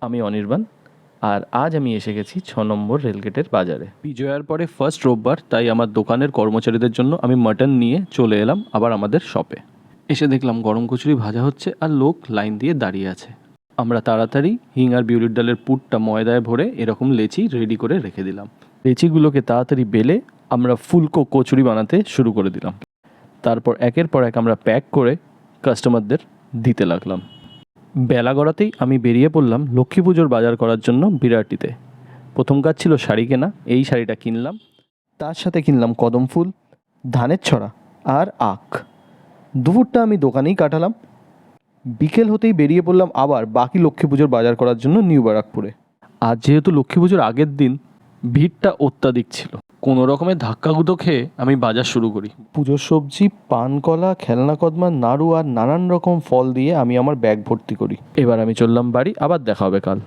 আমি অনির্বাণ, আর আজ আমি এসে গেছি 6 নম্বর রেলগেটের বাজারে। বিজয়ার পরে ফার্স্ট রোববার, তাই আমার দোকানের কর্মচারীদের জন্য আমি মাটন নিয়ে চলে এলাম আবার আমাদের শপে। এসে দেখলাম গরম কচুরি ভাজা হচ্ছে আর লোক লাইন দিয়ে দাঁড়িয়ে আছে। আমরা তাড়াতাড়ি হিং আর বিউলির ডালের পুরটা ময়দায় ভরে এরকম লেচি রেডি করে রেখে দিলাম। লেচিগুলোকে তাড়াতাড়ি বেলে আমরা ফুলকো কচুরি বানাতে শুরু করে দিলাম। তারপর একের পর এক আমরা প্যাক করে কাস্টমারদের দিতে লাগলাম। বেলা গড়াতেই আমি বেরিয়ে পড়লাম লক্ষ্মী পুজোর বাজার করার জন্য বিরাটিতে। প্রথম কাজ ছিল শাড়ি কেনা। এই শাড়িটা কিনলাম, তার সাথে কিনলাম কদম ফুল, ধানের ছড়া আর আখ। দুপুরটা আমি দোকানেই কাটালাম। বিকেল হতেই বেরিয়ে পড়লাম আবার বাকি লক্ষ্মী পুজোর বাজার করার জন্য নিউ ব্যারাকপুরে। আজ যেহেতু লক্ষ্মী পুজোর আগের দিন, ভিড়টা অত্যাধিক ছিল। কোনো রকমের ধাক্কাগুতো খেয়ে আমি বাজার শুরু করি। পুজোর সবজি, পানকলা, খেলনা কদমা, নাড়ু আর নানান রকম ফল দিয়ে আমি আমার ব্যাগ ভর্তি করি। এবার আমি চললাম বাড়ি, আবার দেখা হবে কাল।